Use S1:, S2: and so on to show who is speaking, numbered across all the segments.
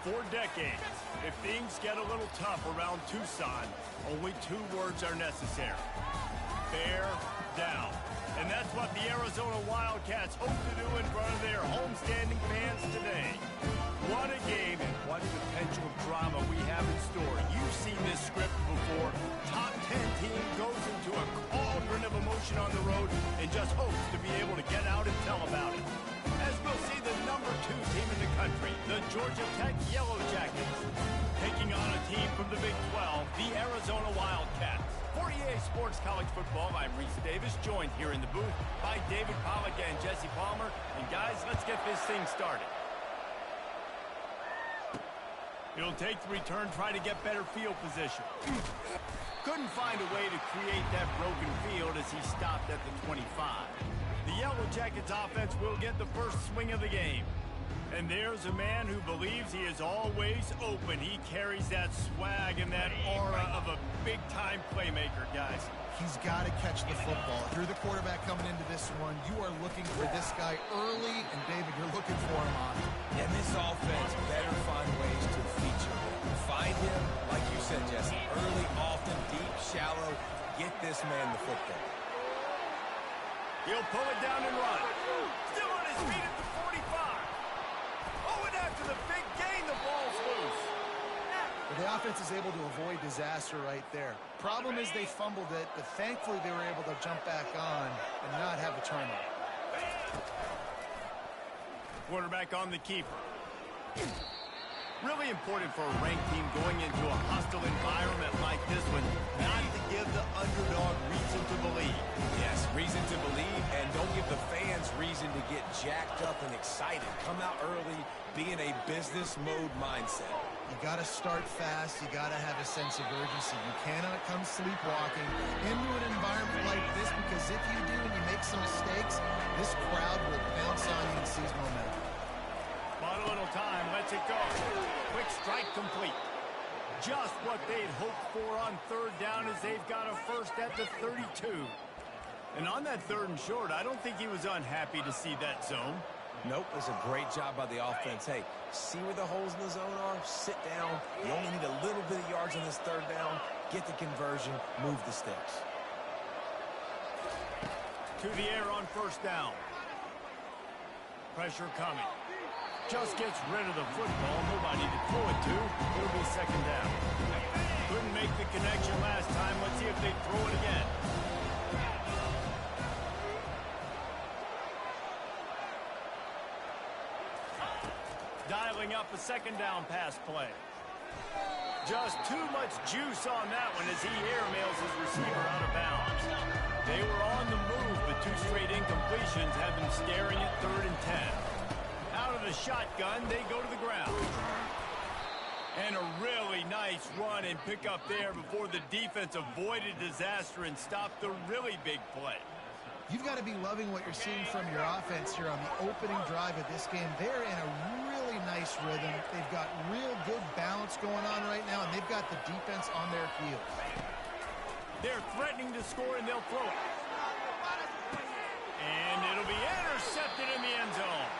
S1: For decades, if things get a little tough around Tucson, only 2 words are necessary. Bear down. And that's what the Arizona Wildcats hope to do in front of their homestanding fans today. What a game and what potential drama we have in store. You've seen this script before. Top 10 team goes into a cauldron of emotion on the road and just hopes to be able to get out and tell about it. As we'll see the #2 team in the country, the Georgia Tech Yellow Jackets, taking on a team from the Big 12, the Arizona Wildcats. For EA Sports College Football, I'm Reese Davis, joined here in the booth by David Pollack and Jesse Palmer. And guys, let's get this thing started. He'll take the return, try to get better field position. Couldn't find a way to create that broken field as he stopped at the 25. The Yellow Jackets offense will get the first swing of the game. And there's a man who believes he is always open. He carries that swag and that aura of a big-time playmaker, guys.
S2: He's got to catch the football. If you're the quarterback coming into this one, you are looking for this guy early, and David, you're looking for him on.
S3: And this offense better find ways to feature him. Find him, like you said, Jesse, early, often, deep, shallow. Get this man the football.
S1: He'll pull it down and run. Still on his feet at the 45. Oh, and after the big gain, the ball's loose.
S2: Well, the offense is able to avoid disaster right there. Problem is they fumbled it, but thankfully they were able to jump back on and not have a turnover.
S1: Quarterback on the keeper. Really important for a ranked team going into a hostile environment like this one, not to give the underdog reason to believe.
S3: Yes, reason to believe, and don't give the fans reason to get jacked up and excited. Come out early, be in a business mode mindset.
S2: You got to start fast. You got to have a sense of urgency. You cannot come sleepwalking into an environment like this, because if you do and you make some mistakes, this crowd will bounce on you and seize momentum.
S1: Bought a little time, lets it go. Quick strike complete. Just what they'd hoped for on 3rd down, as they've got a first at the 32. And on that 3rd and short, I don't think he was unhappy to see that zone.
S3: Nope, it's a great job by the offense. Hey, see where the holes in the zone are? Sit down. You only need a little bit of yards on this 3rd down. Get the conversion, move the sticks.
S1: To the air on 1st down. Pressure coming. Just gets rid of the football. Nobody to throw it to. It'll be 2nd down. Couldn't make the connection last time. Let's see if they throw it again. Dialing up a 2nd down pass play. Just too much juice on that one as he airmails his receiver out of bounds. They were on the move, but 2 straight incompletions have them staring at 3rd and 10. Out of the shotgun, they go to the ground. And a really nice run and pick up there before the defense avoided disaster and stopped the really big play.
S2: You've got to be loving what you're seeing from your offense here on the opening drive of this game. They're in a really nice rhythm. They've got real good balance going on right now, and they've got the defense on their heels.
S1: They're threatening to score, and they'll throw it. And it'll be intercepted in the end zone.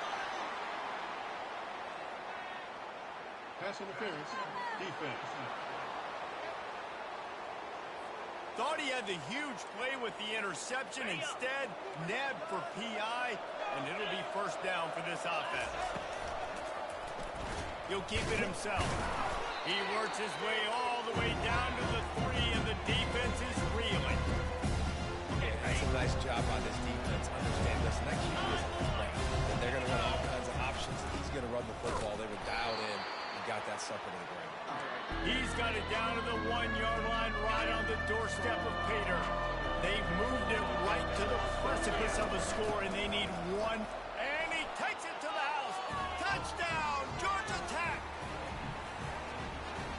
S4: Pass interference, defense.
S1: Thought he had the huge play with the interception. Instead, nabbed for PI, and it'll be 1st down for this offense. He'll keep it himself. He works his way all the way down to the 3, and the defense is reeling.
S3: That's a nice job by this defense. Understand this, next year is a threat. And they're going to run all kinds of options. He's going to run the football. They were dialed in and got that sucker to the ground.
S1: He's got it down to the 1-yard line, right on the doorstep of Pater. They've moved it right to the precipice of a score, and they need 1. And he takes it to the house. Touchdown, Georgia Tech!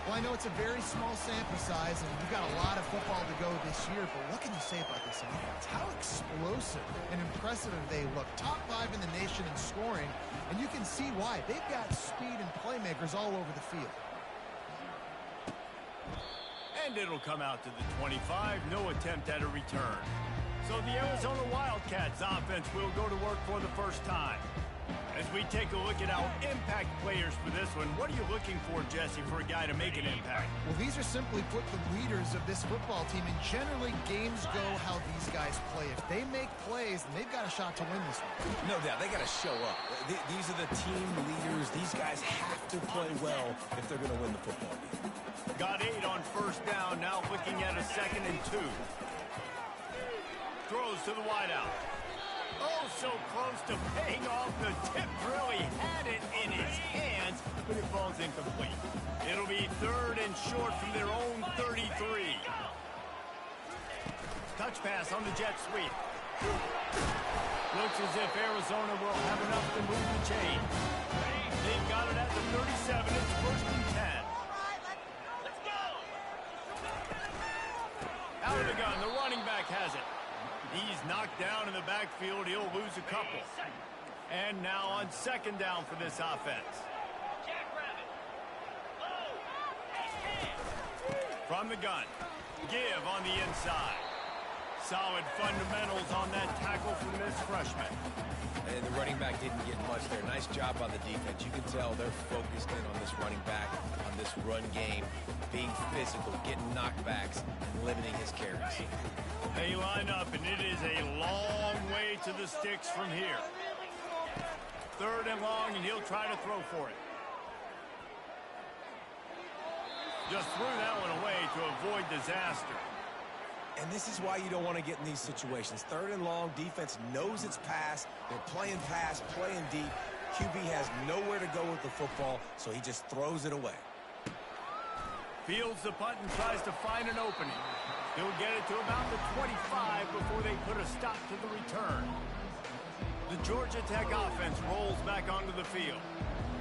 S2: Well, I know it's a very small sample size, and we've got a lot of football to go this year, but what can you say about this offense? How explosive and impressive they look. Top 5 in the nation in scoring, and you can see why. They've got speed and playmakers all over the field.
S1: And it'll come out to the 25. No attempt at a return. So the Arizona Wildcats offense will go to work for the first time. As we take a look at our impact players for this one, what are you looking for, Jesse, for a guy to make an impact?
S2: Well, these are simply put the leaders of this football team, and generally games go how these guys play. If they make plays, then they've got a shot to win this one.
S3: No doubt, they got to show up. These are the team leaders. These guys have to play well if they're going to win the football game.
S1: Got 8 on first down, now looking at a 2nd and 2. Throws to the wideout. Oh, so close to paying off. The tip really had it in his hands, but it falls incomplete. It'll be 3rd and short from their own 33. Touch pass on the jet sweep. Looks as if Arizona will have enough to move the chain. They've got it at the 37. It's 1st and 10. Out of the gun, the running back has it. He's knocked down in the backfield. He'll lose a couple. And now on 2nd down for this offense. From the gun. Give on the inside. Solid fundamentals on that tackle from this freshman.
S3: And the running back didn't get much there. Nice job on the defense. You can tell they're focused in on this running back, on this run game, being physical, getting knockbacks, and limiting his carries.
S1: They line up, and it is a long way to the sticks from here. 3rd and long, and he'll try to throw for it. Just threw that one away to avoid disaster.
S3: And this is why you don't want to get in these situations. 3rd and long, defense knows it's pass. They're playing pass, playing deep. QB has nowhere to go with the football, so he just throws it away.
S1: Fields the punt and tries to find an opening. He'll get it to about the 25 before they put a stop to the return. The Georgia Tech offense rolls back onto the field.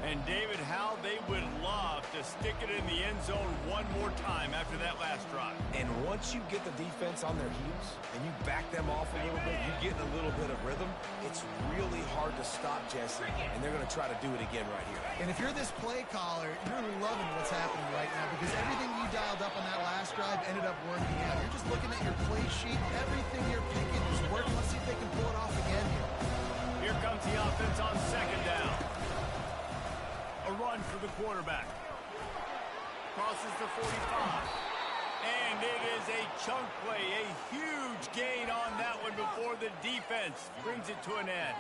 S1: And David, how they would love to stick it in the end zone one more time after that last drive.
S3: And once you get the defense on their heels and you back them off a little bit, you get a little bit of rhythm, it's really hard to stop, Jesse, and they're going to try to do it again right here.
S2: And if you're this play caller, you're loving what's happening right now because everything you dialed up on that last drive ended up working out. You're just looking at your play sheet. Everything you're picking is working. Let's see if they can pull it off again here.
S1: Here comes the offense on 2nd down. A run for the quarterback. Crosses the 45. And it is a chunk play, a huge gain on that one before the defense brings it to an end.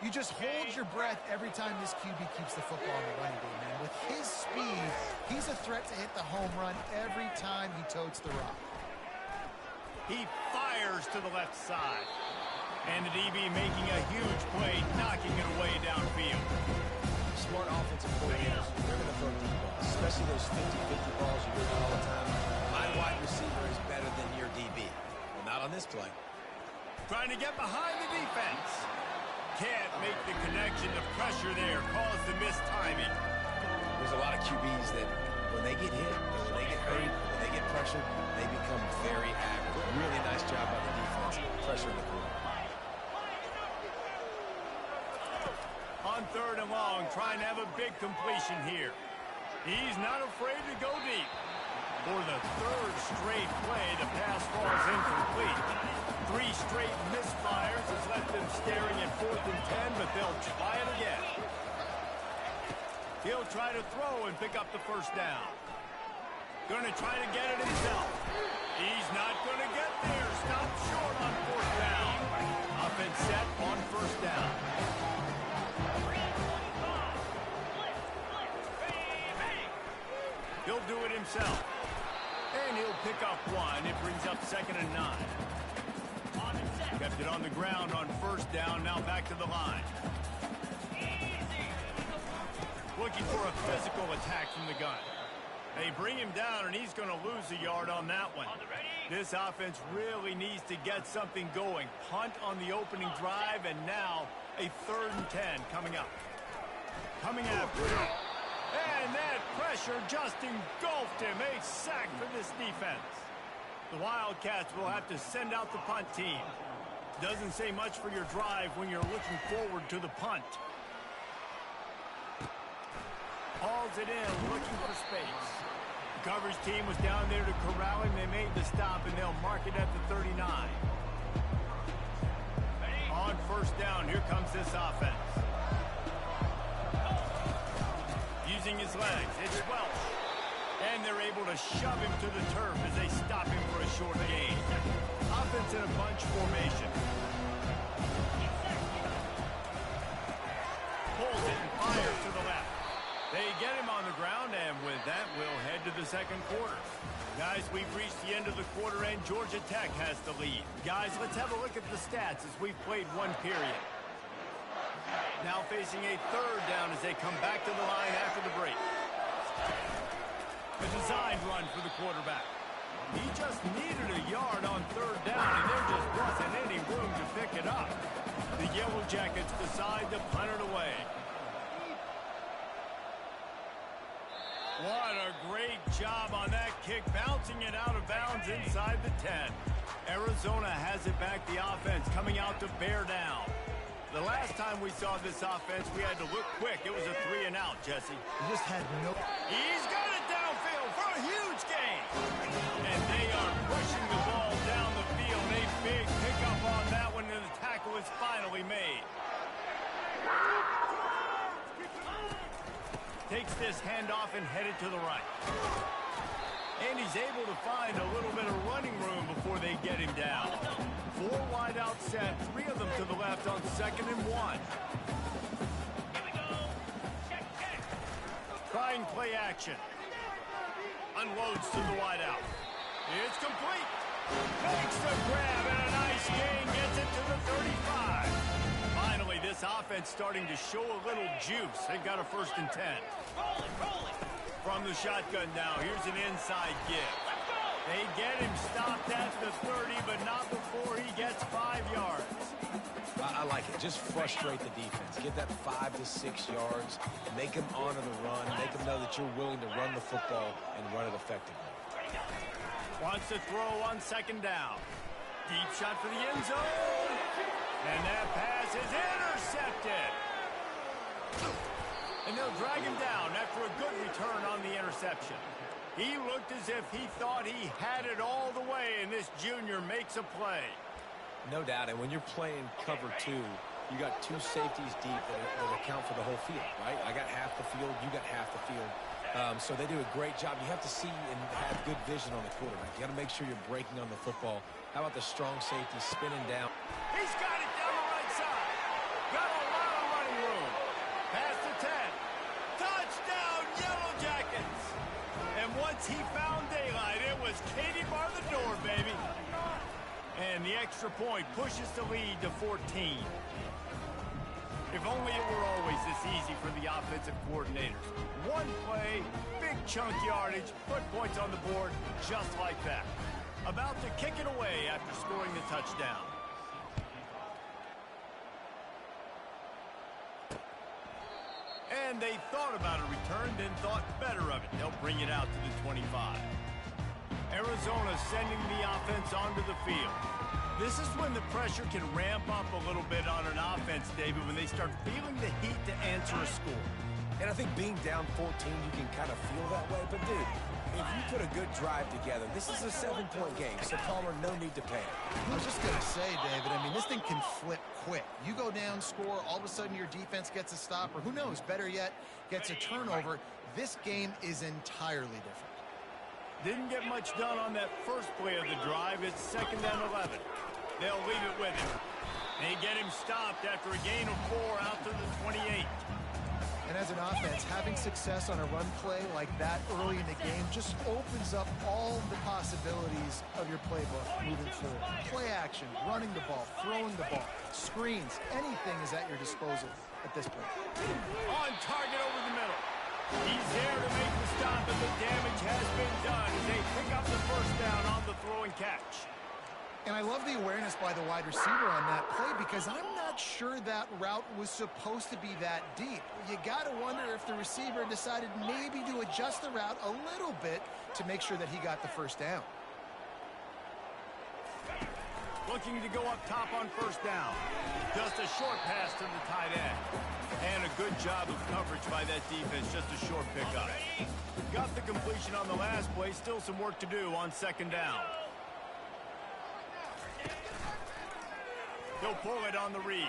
S2: You just hold your breath every time this QB keeps the football in the running game, man. With his speed, he's a threat to hit the home run every time he totes the rock.
S1: He fires to the left side. And the DB making a huge play, knocking it away downfield.
S3: Smart offensive coordinators, they're going to throw deep balls, especially those 50-50 balls you hear all the time. My wide receiver is better than your DB. Well, not on this play.
S1: Trying to get behind the defense. Can't make the connection. The pressure there caused the missed timing.
S3: There's a lot of QBs that when they get hit, and when they get hurt, when they get pressured, they become very average. Really nice job by the defense, pressuring the quarterback.
S1: On 3rd and long, trying to have a big completion here. He's not afraid to go deep. For the 3rd straight play, the pass falls incomplete. 3 straight misfires has left them staring at 4th and 10, but they'll try it again. He'll try to throw and pick up the 1st down. Going to try to get it himself. He's not going to get there. Stop short on 4th down. Offense set on 1st down. He'll do it himself. And he'll pick up 1. It brings up 2nd and 9. Kept it on the ground on 1st down. Now back to the line. Looking for a physical attack from the gun. They bring him down, and he's going to lose a yard on that one. This offense really needs to get something going. Punt on the opening drive, and now a 3rd and 10 coming up. Coming after it. And that pressure just engulfed him. A sack for this defense. The Wildcats will have to send out the punt team. Doesn't say much for your drive when you're looking forward to the punt. Hauls it in, looking for space. The coverage team was down there to corral him. They made the stop, and they'll mark it at the 39. On 1st down, here comes this offense. Using his legs, it's Welch. And they're able to shove him to the turf as they stop him for a short gain. Offense in a bunch formation. Pulls it and fires to the left. They get him on the ground, and with that, we'll head to the second quarter. Guys, we've reached the end of the quarter, and Georgia Tech has the lead. Guys, let's have a look at the stats as we've played one period. Now facing a third down as they come back to the line after the break. A designed run for the quarterback. He just needed a yard on third down, and there just wasn't any room to pick it up. The Yellow Jackets decide to punt it away. What a great job on that kick, bouncing it out of bounds inside the 10. Arizona has it back, the offense coming out to bear down. The last time we saw this offense, we had to look quick. It was a 3-and-out, Jesse.
S2: He just had no...
S1: He's got it downfield for a huge gain. And they are pushing the ball down the field. A big pickup on that one, and the tackle is finally made. Takes this handoff and headed to the right. And he's able to find a little bit of running room before they get him down. 4 wide out set, 3 of them to the left on 2nd and 1. Trying play action. Unloads to the wide out. It's complete. Makes the grab and a nice gain. Gets it to the 35. Finally, this offense starting to show a little juice. They've got a 1st and 10. From the shotgun now, here's an inside give. They get him stopped at the 30, but not before he gets 5 yards.
S3: I like it. Just frustrate the defense. Get that 5 to 6 yards. Make them honor the run. Make them know that you're willing to run the football and run it effectively.
S1: Wants to throw on 2nd down. Deep shot for the end zone. And that pass is intercepted. And they'll drag him down after a good return on the interception. He looked as if he thought he had it all the way, and this junior makes a play.
S3: No doubt, and when you're playing cover 2, you got 2 safeties deep that account for the whole field, right? I got half the field, you got half the field. So they do a great job. You have to see and have good vision on the quarterback. You got to make sure you're breaking on the football. How about the strong safety spinning down?
S1: He's got it down the right side. Got a lot of running room. Past the 10. Touchdown, Yellow Jackets. And once he found daylight, it was Katie bar the door, baby. And the extra point pushes the lead to 14. If only it were always this easy for the offensive coordinators. One play, big chunk yardage, put points on the board just like that. About to kick it away after scoring the touchdown. And they thought about a return, then thought better of it. They'll bring it out to the 25. Arizona sending the offense onto the field. This is when the pressure can ramp up a little bit on an offense, David, when they start feeling the heat to answer a score.
S3: And I think being down 14, you can kind of feel that way. But, dude, if you put a good drive together, this is a 7-point game. So, Palmer, no need to panic.
S2: I was just going to say, David, I mean, this thing can flip quick. You go down, score, all of a sudden your defense gets a stop, or who knows, better yet, gets a turnover. This game is entirely different.
S1: Didn't get much done on that first play of the drive. It's 2nd and 11. They'll leave it with him. They get him stopped after a gain of 4 out to the 28.
S2: And as an offense, having success on a run play like that early in the game just opens up all the possibilities of your playbook moving forward. Play action, running the ball, throwing the ball, screens, anything is at your disposal at this point.
S1: On target over the middle. He's there to make the stop, and the damage has been done as they pick up the 1st down on the throw and catch.
S2: And I love the awareness by the wide receiver on that play because I'm not sure that route was supposed to be that deep. You got to wonder if the receiver decided maybe to adjust the route a little bit to make sure that he got the 1st down.
S1: Looking to go up top on 1st down. Just a short pass to the tight end. And a good job of coverage by that defense, just a short pickup. Got the completion on the last play, still some work to do on 2nd down. He'll pull it on the read.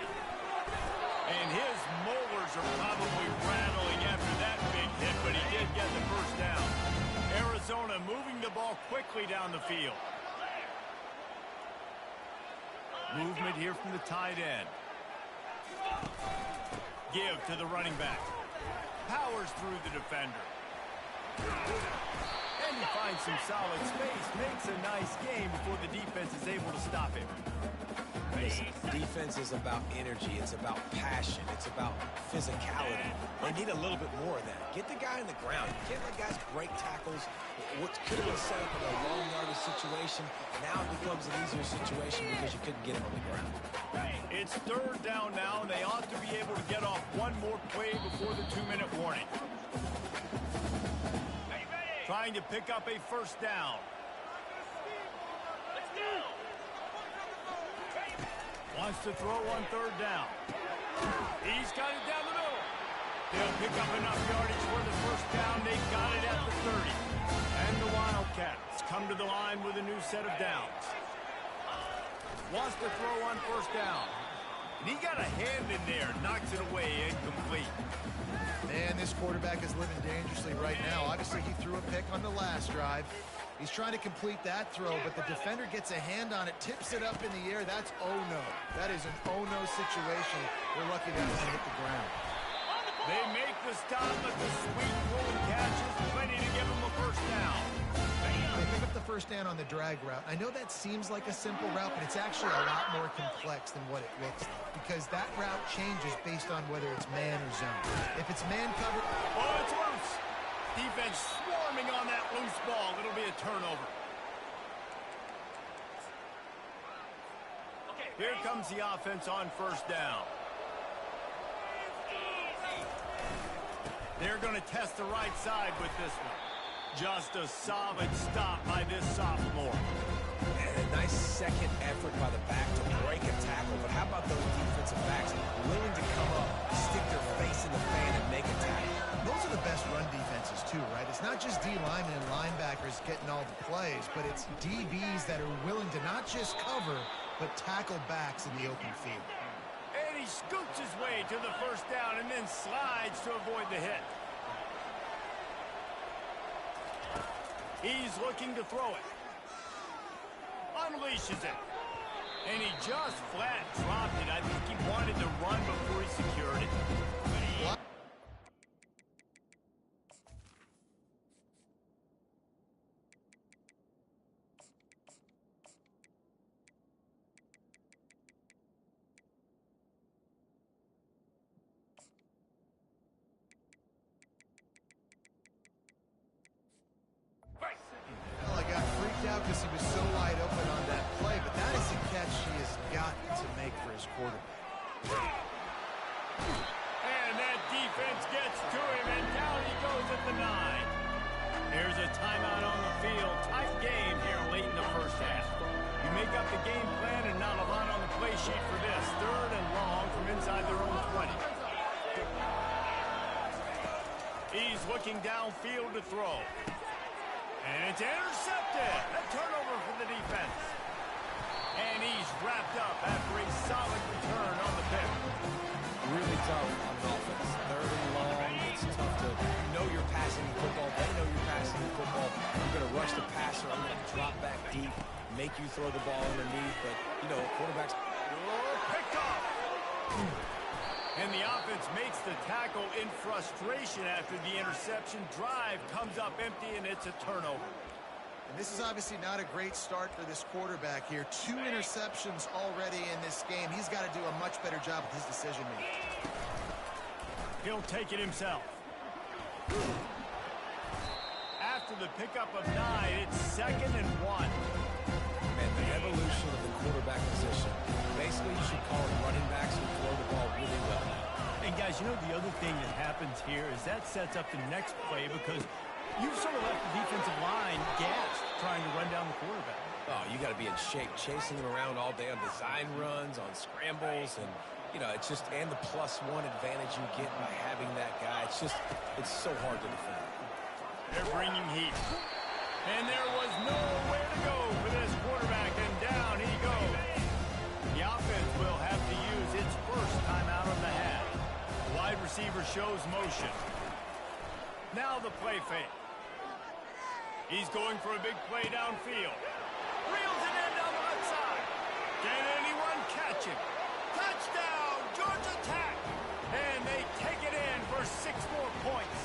S1: And his molars are probably rattling after that big hit, but he did get the first down. Arizona moving the ball quickly down the field. Movement here from the tight end. Give to the running back. Powers through the defender. And he finds some solid space. Makes a nice game before the defense is able to stop him.
S3: Listen, defense is about energy. It's about passion. It's about physicality. They need a little bit more of that. Get the guy on the ground. You can't let guys break tackles. What could have been set up in a long yardage situation, now it becomes an easier situation because you couldn't get him on the ground.
S1: It's third down now, and they ought to be able to get off one more play before the 2-minute warning. Trying to pick up a first down. Wants to throw on third down. He's got it down the middle. They'll pick up enough yardage for the first down. They've got it at the 30. And the Wildcats come to the line with a new set of downs. Wants to throw on first down. And he got a hand in there. Knocks it away, incomplete.
S2: Man, this quarterback is living dangerously right now. Obviously, he threw a pick on the last drive. He's trying to complete that throw, but the defender gets a hand on it, tips it up in the air. That's oh-no. That is an oh-no situation. We're lucky that doesn't hit the ground.
S1: They make the stop, but the sweet rolling catch is plenty to give him a first down.
S2: They pick up the first down on the drag route. I know that seems like a simple route, but it's actually a lot more complex than what it looks like, because that route changes based on whether it's man or zone. If it's man cover...
S1: Oh, it's loose. Defense swarming on that loose ball. It'll be a turnover. Here comes the offense on first down. They're going to test the right side with this one. Just a solid stop by this sophomore.
S3: And a nice second effort by the back to break a tackle. But how about those defensive backs willing to come up, stick their face in the fan, and make a tackle?
S2: Those are the best run defenses, too, right? It's not just D linemen and linebackers getting all the plays, but it's DBs that are willing to not just cover, but tackle backs in the open field.
S1: And he scoots his way to the first down and then slides to avoid the hit. He's looking to throw it. Unleashes it. And he just flat dropped it. I think he wanted to run before he secured it.
S2: Well, I got freaked out because he was so wide open on that play, but that is a catch he has got to make for his quarterback.
S1: And that defense gets to him, and down he goes at the 9. Here's a timeout on the field. Tight game here late in the first half. You make up the game plan and not a lot on the play sheet for this. Third and long from inside their own 20. He's looking downfield to throw. And it's intercepted. A turnover for the defense. And he's wrapped up after a solid return on the pick.
S3: Really tough on offense. Third and long. It's tough to know you're passing the football. They know you're passing the football. I'm going to rush the passer. I'm going to drop back deep, make you throw the ball underneath. But, you know, quarterbacks...
S1: Picked off. And the offense makes the tackle in frustration after the interception. Drive comes up empty, and it's a turnover.
S2: And this is obviously not a great start for this quarterback here. 2 interceptions already in this game. He's got to do a much better job with his decision-making.
S1: He'll take it himself. After the pickup of 9, it's 2nd and 1.
S3: And the evolution of the quarterback position. Basically, you should call it running backs who throw the ball really well.
S1: And guys, you know the other thing that happens here is that sets up the next play because you sort of left the defensive line gassed trying to run down the quarterback.
S3: Oh, you got to be in shape, chasing him around all day on design runs, on scrambles, and, you know, it's just, and the +1 advantage you get by having that guy. It's just, it's so hard to defend.
S1: They're bringing heat. And there was nowhere to go for this quarterback, and down he goes. The offense will have to use its first timeout of the half. The wide receiver shows motion. Now the play fake. He's going for a big play downfield. Reels it in down the left side. Can anyone catch him? Touchdown, Georgia Tech! And they take it in for 6 more points.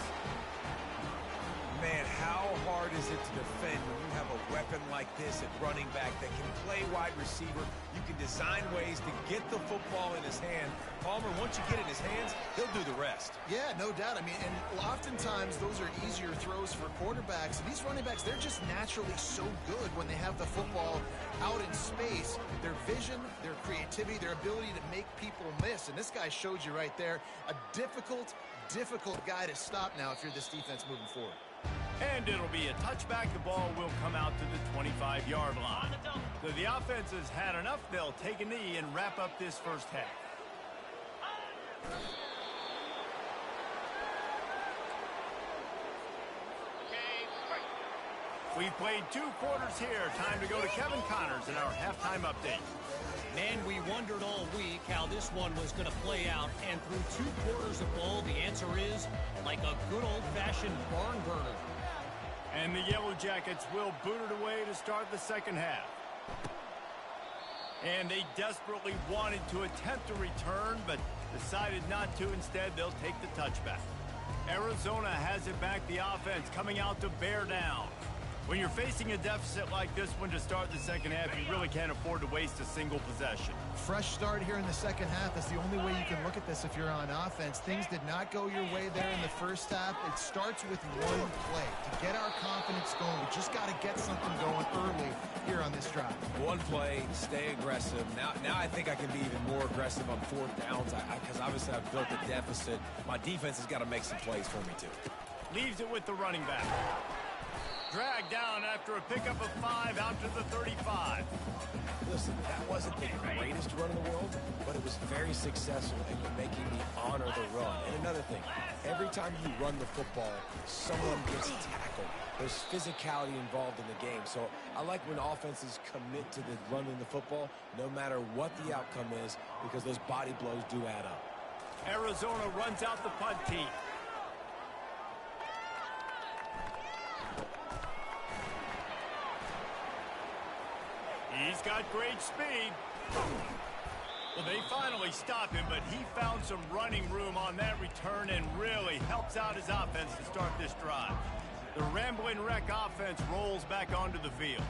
S3: Man, how hard is it to defend when you have a weapon like this at running back that can play wide receiver? You can design ways to get the football in his hand. Palmer, once you get it in his hands, he'll do the rest.
S2: Yeah, no doubt. I mean, and oftentimes those are easier throws for quarterbacks. And these running backs, they're just naturally so good when they have the football out in space. Their vision, their creativity, their ability to make people miss. And this guy showed you right there, a difficult guy to stop now if you're this defense moving forward.
S1: And it'll be a touchback. The ball will come out to the 25-yard line. So the offense has had enough. They'll take a knee and wrap up this first half. We've played 2 quarters here. Time to go to Kevin Connors in our halftime update.
S5: Man, we wondered all week how this one was going to play out, and through 2 quarters of ball, the answer is like a good old-fashioned barn burner.
S1: And the Yellow Jackets will boot it away to start the second half. And they desperately wanted to attempt a return, but decided not to. Instead, they'll take the touchback. Arizona has it back, the offense coming out to bear down. When you're facing a deficit like this one to start the second half, you really can't afford to waste a single possession.
S2: Fresh start here in the second half. That's the only way you can look at this if you're on offense. Things did not go your way there in the first half. It starts with one play. To get our confidence going, we just got to get something going early here on this drive. One play, stay aggressive. Now I think I can be even more aggressive on 4th downs because obviously I've built a deficit. My defense has got to make some plays for me too.
S1: Leaves it with the running back. Dragged down after a pickup of 5 out to the 35.
S3: Listen, that wasn't the greatest run in the world, but it was very successful in making me honor the run. And another thing, every time you run the football, someone gets tackled. There's physicality involved in the game. So I like when offenses commit to the running the football, no matter what the outcome is, because those body blows do add up.
S1: Arizona runs out the punt team. He's got great speed. Well, they finally stop him, but he found some running room on that return and really helps out his offense to start this drive. The Rambling Wreck offense rolls back onto the field.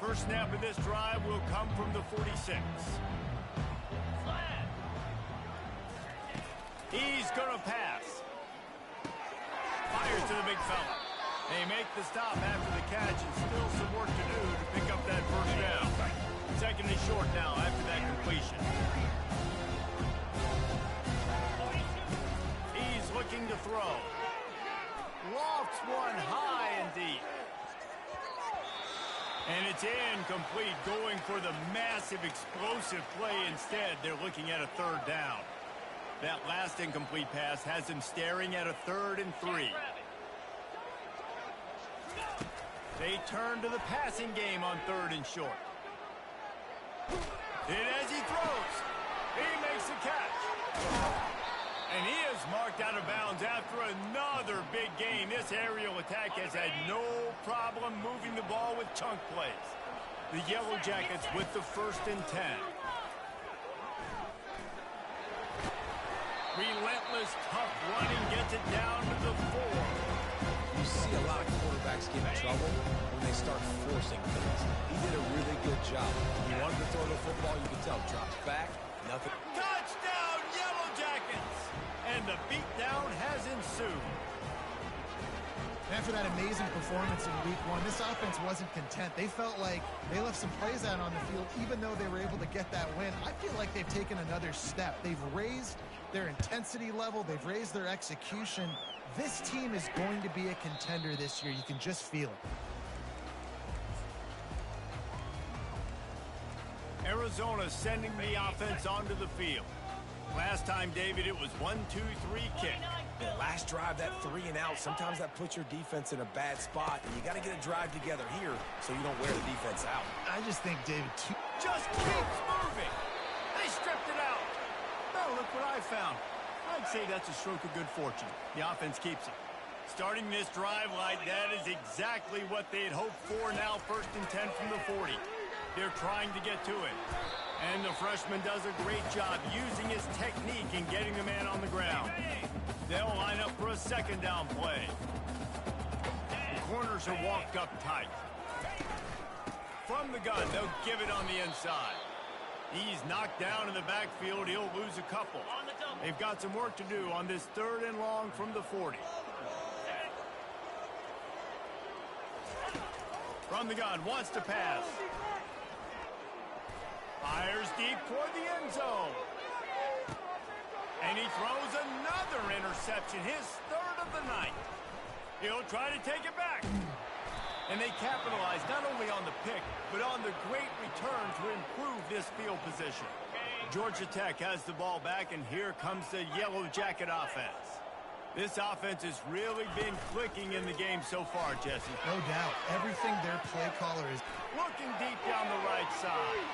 S1: First snap of this drive will come from the 46. He's going to pass. Fires to the big fella. They make the stop after the catch, and still some work to do to pick up that first down. Second and short now after that completion. He's looking to throw. Lofts one high and deep. And it's incomplete, going for the massive explosive play instead. They're looking at a 3rd down. That last incomplete pass has him staring at a 3rd and 3. They turn to the passing game on 3rd and short. And as he throws, he makes the catch. And he is marked out of bounds after another big game. This aerial attack has had no problem moving the ball with chunk plays. The Yellow Jackets with the 1st and 10. Relentless, tough running gets it down to the 4.
S3: You see a lot of quarterbacks get in trouble when they start forcing things. He did a really good job. He wanted to throw the football, you can tell. Drops back, nothing.
S1: Touchdown, Yellow Jackets! And the beatdown has ensued.
S2: After that amazing performance in week 1, this offense wasn't content. They felt like they left some plays out on the field, even though they were able to get that win. I feel like they've taken another step. They've raised their intensity level. They've raised their execution. This team is going to be a contender this year. You can just feel it.
S1: Arizona sending the offense onto the field. Last time, David, it was 1-2-3 kick.
S3: The last drive, that 3 and out, sometimes that puts your defense in a bad spot, and you got to get a drive together here so you don't wear the defense out.
S2: I just think, David,
S1: just keeps moving. They stripped it out. Oh, look what I found. I'd say that's a stroke of good fortune. The offense keeps it. Starting this drive like that is exactly what they had hoped for. Now 1st and 10 from the 40. They're trying to get to it. And the freshman does a great job using his technique and getting the man on the ground. They'll line up for a 2nd down play. The corners are walked up tight. From the gun, they'll give it on the inside. He's knocked down in the backfield. He'll lose a couple. They've got some work to do on this 3rd and long from the 40. From the gun, wants to pass. Fires deep toward the end zone. And he throws another interception, his 3rd of the night. He'll try to take it back. And they capitalize not only on the pick, but on the great return to improve this field position. Georgia Tech has the ball back, and here comes the Yellow Jacket offense. This offense has really been clicking in the game so far, Jesse.
S2: No doubt. Everything their play caller is
S1: looking deep down the right side.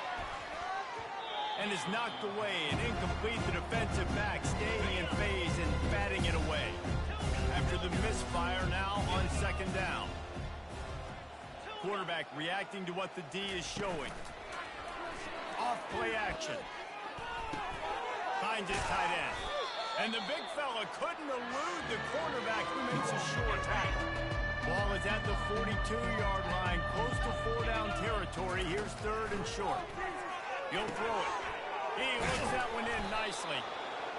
S1: And is knocked away and incomplete. The defensive back staying in phase and batting it away. After the misfire now on 2nd down. Quarterback reacting to what the D is showing. Off play action. Finds his tight end. And the big fella couldn't elude the quarterback who makes a sure tackle. Ball is at the 42-yard line, close to 4-down territory. Here's 3rd and short. He'll throw it. He looks that one in nicely.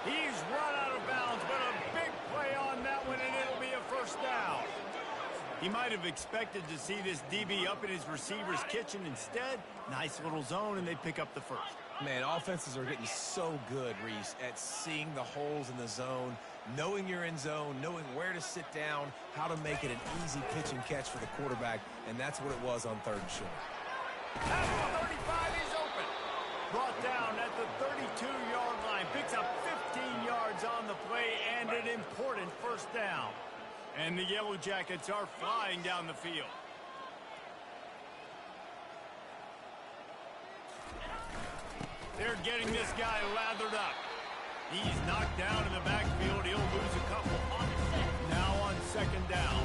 S1: He's run out of bounds, but a big play on that one, and it'll be a 1st down. He might have expected to see this DB up in his receiver's kitchen. Instead, nice little zone, and they pick up the 1st.
S3: Man, offenses are getting so good, Reese, at seeing the holes in the zone, knowing you're in zone, knowing where to sit down, how to make it an easy pitch and catch for the quarterback, and that's what it was on 3rd and short.
S1: At the 35, he's open. Brought down at the 32-yard line. Picks up 15 yards on the play and an important 1st down. And the Yellow Jackets are flying down the field. They're getting this guy lathered up. He's knocked down in the backfield. He'll lose a couple. Now on 2nd down.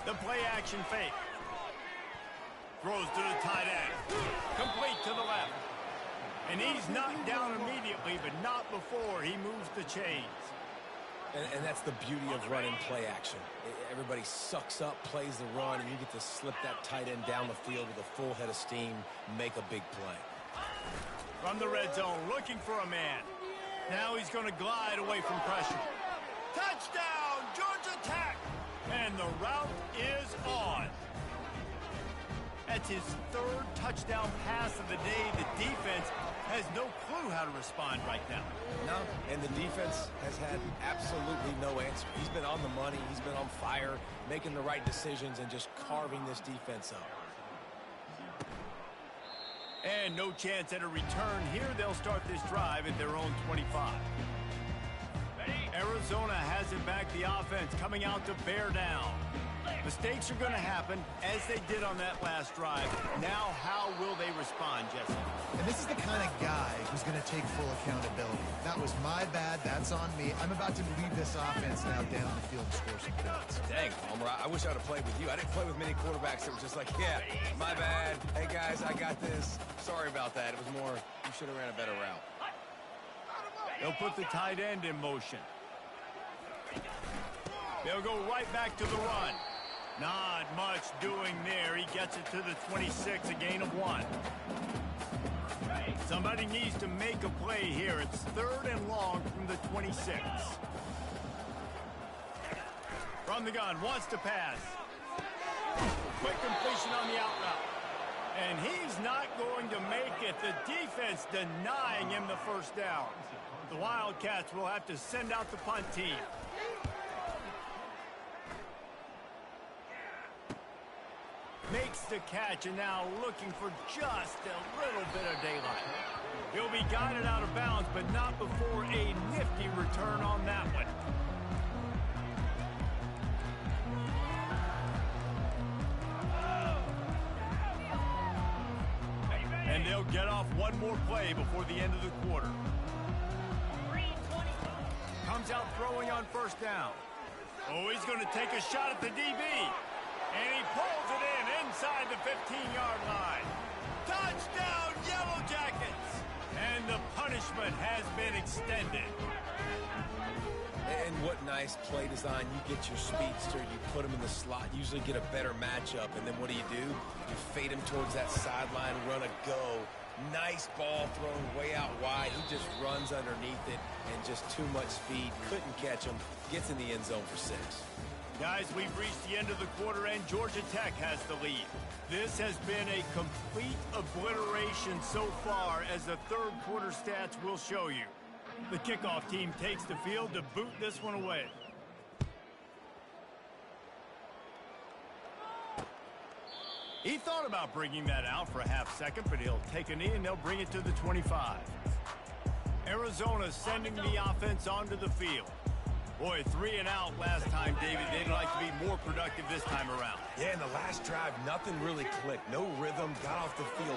S1: The play action fake. Throws to the tight end. Complete to the left. And he's knocked down immediately, but not before he moves the chains.
S3: And that's the beauty of running play action. Everybody sucks up, plays the run, and you get to slip that tight end down the field with a full head of steam, make a big play.
S1: From the red zone, looking for a man. Now he's going to glide away from pressure. Touchdown, Georgia Tech! And the route is on. That's his 3rd touchdown pass of the day. The defense has no clue how to respond right now.
S3: No, and the defense has had absolutely no answer. He's been on the money. He's been on fire, making the right decisions and just carving this defense up.
S1: And no chance at a return here. They'll start this drive at their own 25. Arizona has it back. The offense coming out to bear down. Mistakes are going to happen, as they did on that last drive. Now, how will they respond, Jesse?
S2: And this is the kind of guy who's going to take full accountability. That was my bad. That's on me. I'm about to lead this offense now down the field and score some points.
S3: Dang, Palmer, I wish I'd have played with you. I didn't play with many quarterbacks that were just like, yeah, my bad. Hey, guys, I got this. Sorry about that. It was more, you should have ran a better route.
S1: They'll put the tight end in motion. They'll go right back to the run. Not much doing there. He gets it to the 26, a gain of 1. Somebody needs to make a play here. It's 3rd and long from the 26. From the gun, wants to pass. Quick completion on the out route. And he's not going to make it. The defense denying him the 1st down. The Wildcats will have to send out the punt team. Makes the catch, and now looking for just a little bit of daylight. He'll be guided out of bounds, but not before a nifty return on that one. And And they'll get off one more play before the end of the quarter. Comes out throwing on first down. Oh, he's going to take a shot at the DB. And he pulls it in inside the 15-yard line. Touchdown, Yellow Jackets! And the punishment has been extended.
S3: And what nice play design. You get your speedster, you put him in the slot, usually get a better matchup, and then what do? You fade him towards that sideline, run a go. Nice ball thrown way out wide. He just runs underneath it, and just too much speed. Couldn't catch him. Gets in the end zone for 6.
S1: Guys, we've reached the end of the quarter, and Georgia Tech has the lead. This has been a complete obliteration so far, as the third quarter stats will show you. The kickoff team takes the field to boot this one away. He thought about bringing that out for a half second, but he'll take a knee and they'll bring it to the 25. Arizona sending the offense onto the field. Boy, 3 and out last time, David. They'd like to be more productive this time around.
S3: Yeah, in the last drive, nothing really clicked. No rhythm, got off the field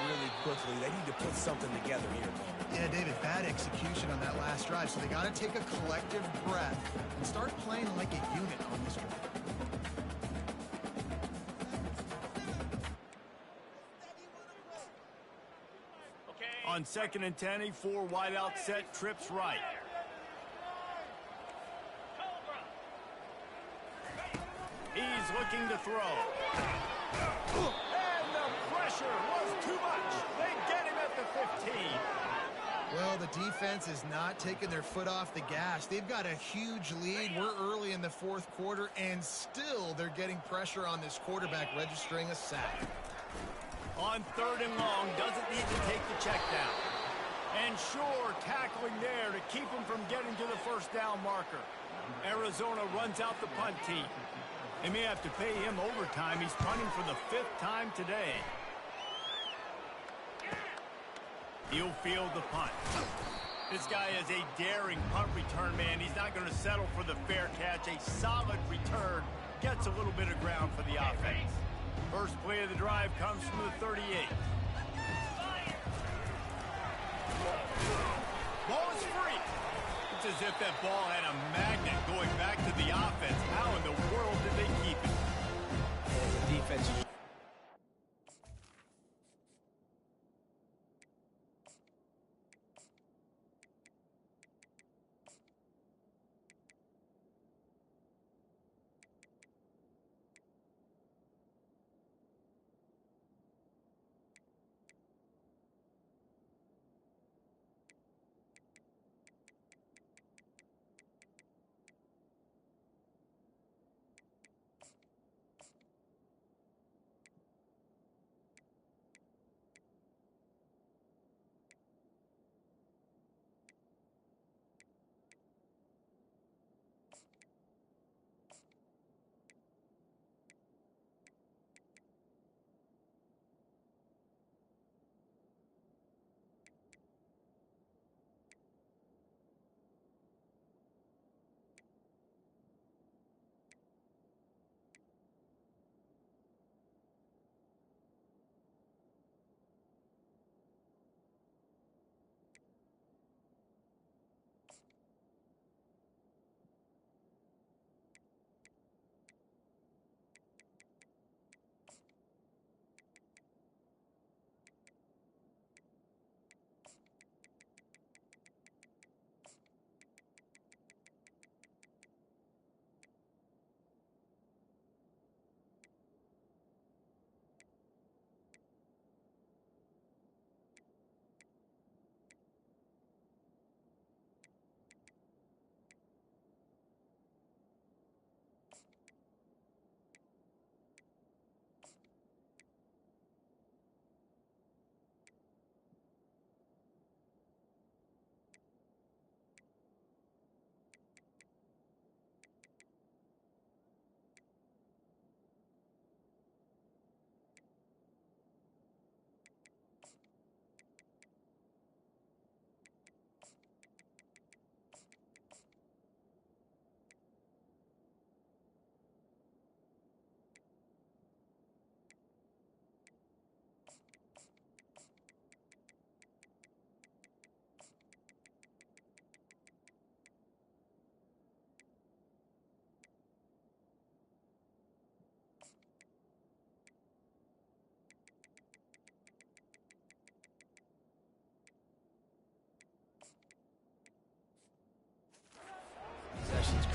S3: really quickly. They need to put something together here.
S2: Yeah, David, bad execution on that last drive, so they got to take a collective breath and start playing like a unit on this drive.
S1: On 2nd and 10, a 4 wide out set, trips right. He's looking to throw. And the pressure was too much. They get him at the 15.
S2: Well, the defense is not taking their foot off the gas. They've got a huge lead. We're early in the fourth quarter, and still they're getting pressure on this quarterback, registering a sack.
S1: On 3rd and long, doesn't need to take the check down. And sure, tackling there to keep him from getting to the first down marker. Arizona runs out the punt team. They may have to pay him overtime. He's punting for the 5th time today. He'll field the punt. This guy is a daring punt return man. He's not going to settle for the fair catch. A solid return. Gets a little bit of ground for the offense. First play of the drive comes from the 38. Ball is free. It's as if that ball had a magnet going back to the offense. How in the world did they keep it?
S3: The defense.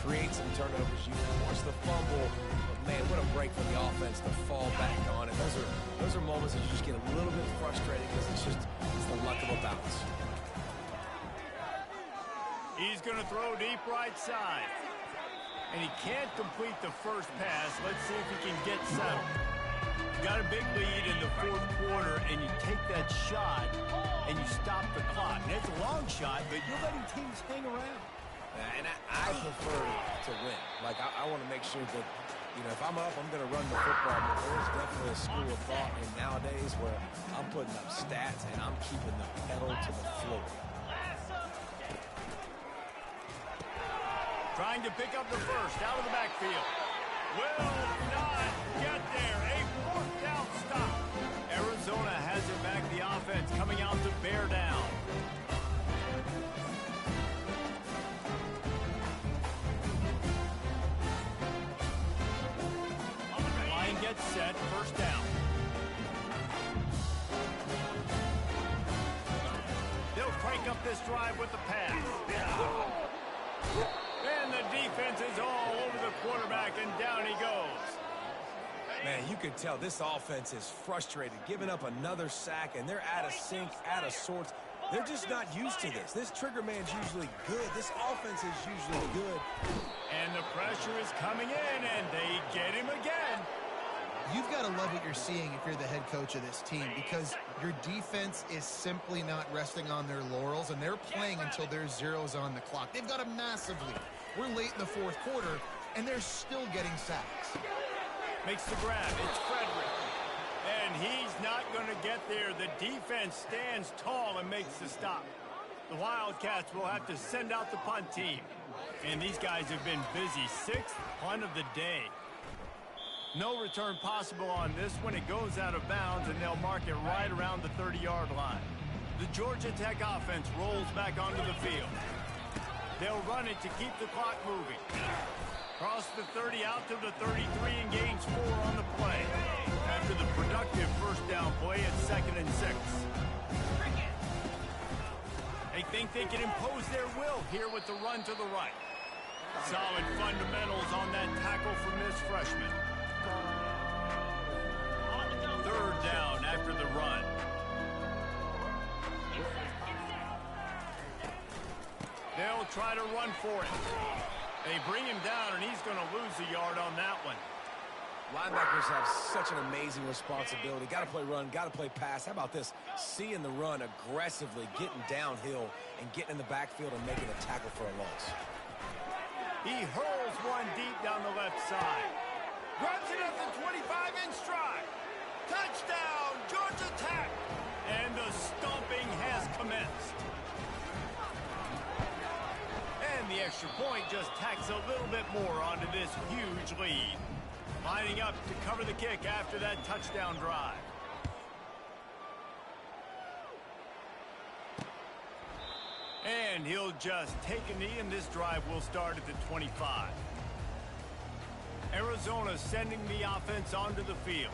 S3: create some turnovers, you force the fumble. But man, what a break for the offense to fall back on. And those are moments that you just get a little bit frustrated because it's the luck of a bounce.
S1: He's going to throw deep right side. And he can't complete the first pass. Let's see if he can get settled. Got a big lead in the fourth quarter, and you take that shot, and you stop the clock. And it's a long shot, but you're letting teams hang around.
S3: And I prefer to win. Like, I want to make sure that, you know, if I'm up, I'm going to run the football. But there's definitely a school of thought in nowadays where I'm putting up stats, and I'm keeping the pedal to the floor.
S1: Trying to pick up the first out of the backfield. Will not get there. A fourth down stop. Arizona has it back. The offense coming out to bear down. Line gets set. First down. They'll crank up this drive with the pass. And the defense is all over the quarterback, and down he goes.
S3: Man, you can tell this offense is frustrated, giving up another sack, and they're out of sync, out of sorts. They're just not used to this. This trigger man's usually good. This offense is usually good.
S1: And the pressure is coming in, and they get him again.
S2: You've got to love what you're seeing if you're the head coach of this team, because your defense is simply not resting on their laurels, and they're playing until there's zeros on the clock. They've got a massive lead. We're late in the fourth quarter, and they're still getting sacks.
S1: Makes the grab. It's Frederick. And he's not going to get there. The defense stands tall and makes the stop. The Wildcats will have to send out the punt team. And these guys have been busy. Sixth punt of the day. No return possible on this one. It goes out of bounds, and they'll mark it right around the 30-yard line. The Georgia Tech offense rolls back onto the field. They'll run it to keep the clock moving. Cross the 30 out to the 33 and gains 4 on the play. After the productive first down play, it's 2nd and 6. They think they can impose their will here with the run to the right. Solid fundamentals on that tackle from this freshman. 3rd down after the run. They'll try to run for it. They bring him down, and he's going to lose a yard on that one.
S3: Linebackers have such an amazing responsibility. Got to play run, got to play pass. How about this? Seeing the run aggressively, getting downhill, and getting in the backfield and making a tackle for a loss.
S1: He hurls one deep down the left side. Grabs it at the 25 in stride. Touchdown, Georgia Tech. And the stomping has commenced. And the extra point just tacks a little bit more onto this huge lead. Lining up to cover the kick after that touchdown drive. And he'll just take a knee, and this drive will start at the 25. Arizona sending the offense onto the field.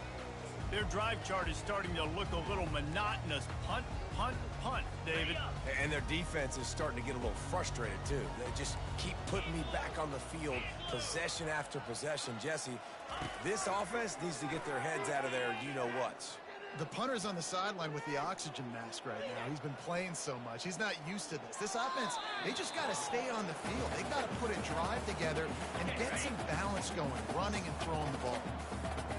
S1: Their drive chart is starting to look a little monotonous. Punt, punt, punt, David.
S3: And their defense is starting to get a little frustrated, too. They just keep putting me back on the field, possession after possession. Jesse, this offense needs to get their heads out of their you-know-whats.
S2: The punter's on the sideline with the oxygen mask right now. He's been playing so much. He's not used to this. This offense, they just got to stay on the field. They got to put a drive together and get some balance going, running and throwing the ball.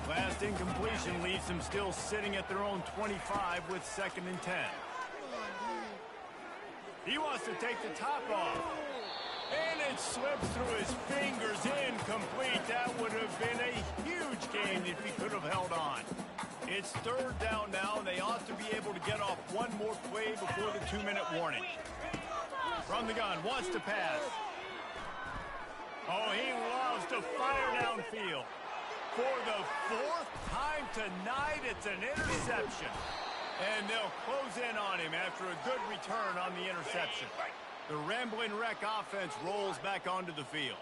S1: Last incompletion leaves them still sitting at their own 25 with 2nd and 10. He wants to take the top off. And it slips through his fingers, incomplete. That would have been a huge gain if he could have held on. It's 3rd down now, and they ought to be able to get off one more play before the 2-minute warning. From the gun, wants to pass. Oh, he loves to fire downfield. For the 4th time tonight, it's an interception. And they'll close in on him after a good return on the interception. The Rambling Wreck offense rolls back onto the field.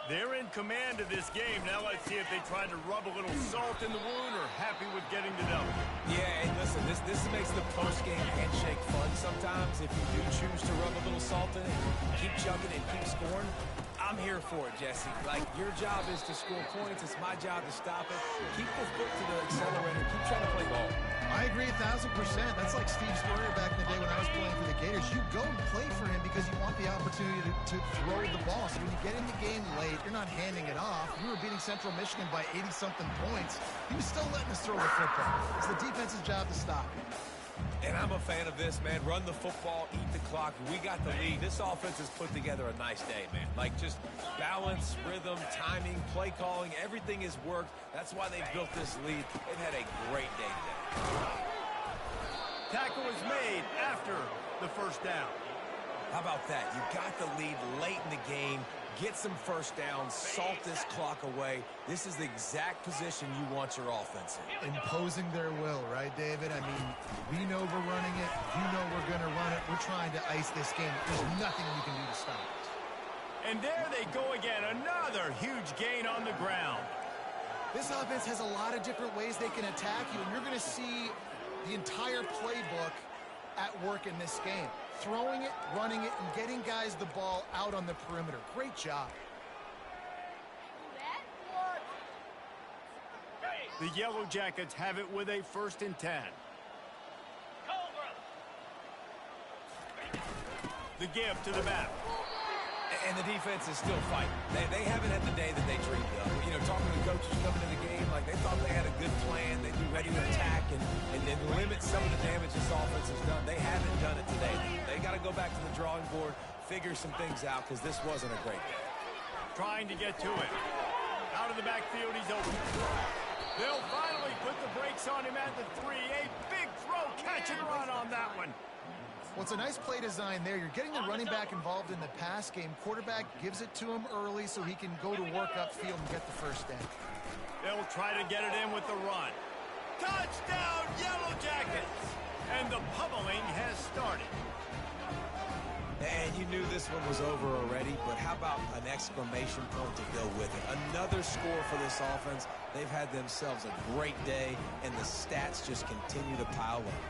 S1: They're in command of this game. Now let's see if they try to rub a little salt in the wound or happy with getting the W.
S3: Yeah, and listen, this makes the post-game handshake fun sometimes. If you do choose to rub a little salt in it, keep chugging and keep scoring. I'm here for it, Jesse. Like, your job is to score points. It's my job to stop it. Keep the foot to the accelerator. Keep trying to play ball.
S2: I agree 1,000%. That's like Steve Spurrier back in the day when I was playing for the Gators. You go and play for him because you want the opportunity to throw the ball. So when you get in the game late, you're not handing it off. We were beating Central Michigan by 80-something points. He was still letting us throw the football. It's the defense's job to stop it.
S3: And I'm a fan of this, man. Run the football, eat the clock. We got the lead. This offense has put together a nice day, man. Like, just balance, rhythm, timing, play calling, everything has worked. That's why they've built this lead. They've had a great day today.
S1: Tackle was made after the first down.
S3: How about that? You got the lead late in the game. Get some first downs. Salt this clock away. This is the exact position you want your offense in.
S2: Imposing their will, right, David? I mean, we know we're running it. You know we're going to run it. We're trying to ice this game. There's nothing you can do to stop it.
S1: And there they go again. Another huge gain on the ground.
S2: This offense has a lot of different ways they can attack you, and you're going to see the entire playbook at work in this game. Throwing it, running it, and getting guys the ball out on the perimeter. Great job.
S1: The Yellow Jackets have it with a 1st and 10. The give to the back.
S3: And the defense is still fighting. They haven't had the day that they dreamed of. You know, talking to the coaches coming to the game, like they thought they had a good plan. They'd be ready to attack and then limit some of the damage this offense has done. They haven't done it today. They got to go back to the drawing board, figure some things out, because this wasn't a great day.
S1: Trying to get to it. Out of the backfield, he's open. They'll finally put the brakes on him at the 3. A big throw, catch and run on that one.
S2: Well, it's a nice play design there. You're getting the running back involved in the pass game. Quarterback gives it to him early so he can go to work upfield and get the first down.
S1: They'll try to get it in with the run. Touchdown, Yellow Jackets! And the pummeling has started.
S3: And you knew this one was over already, but how about an exclamation point to go with it? Another score for this offense. They've had themselves a great day, and the stats just continue to pile up.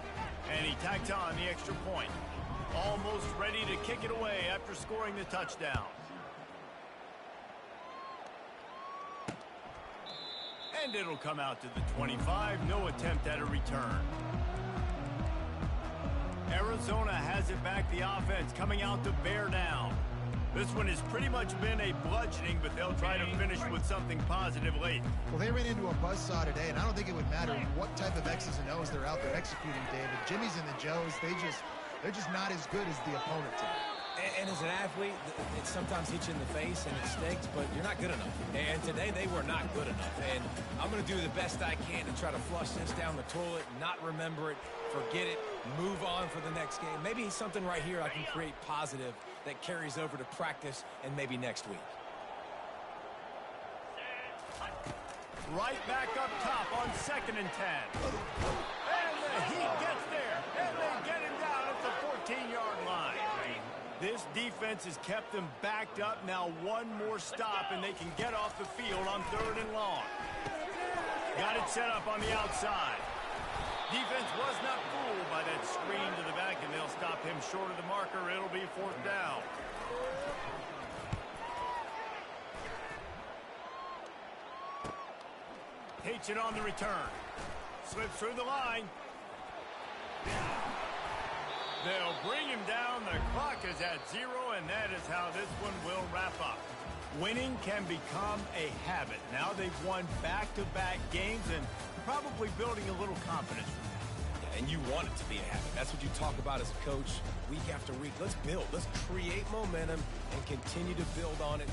S1: And he tacked on the extra point. Almost ready to kick it away after scoring the touchdown. And it'll come out to the 25. No attempt at a return. Arizona has it back, the offense coming out to bear down. This one has pretty much been a bludgeoning, but they'll try to finish with something positive late.
S2: Well, they ran into a buzzsaw today, and I don't think it would matter what type of X's and O's they're out there executing, David. Jimmy's and the Joes, they're just not as good as the opponent today.
S3: And as an athlete, it sometimes hits you in the face and it stinks, but you're not good enough. And today they were not good enough. And I'm going to do the best I can to try to flush this down the toilet, not remember it, forget it, move on for the next game. Maybe something right here I can create positive that carries over to practice and maybe next week.
S1: Right back up top on 2nd and 10. And the Heat gets there. And they get him down at the 14-yard line. This defense has kept them backed up. Now one more stop, and they can get off the field on 3rd and long. Got it set up on the outside. Defense was not fooled by that screen to the back, and they'll stop him short of the marker. It'll be 4th down. Takes it on the return. Slips through the line. They'll bring him down. The clock is at 0, and that is how this one will wrap up. Winning can become a habit. Now they've won back-to-back games and probably building a little confidence.
S3: Yeah, and you want it to be a habit. That's what you talk about as a coach week after week. Let's build. Let's create momentum and continue to build on it.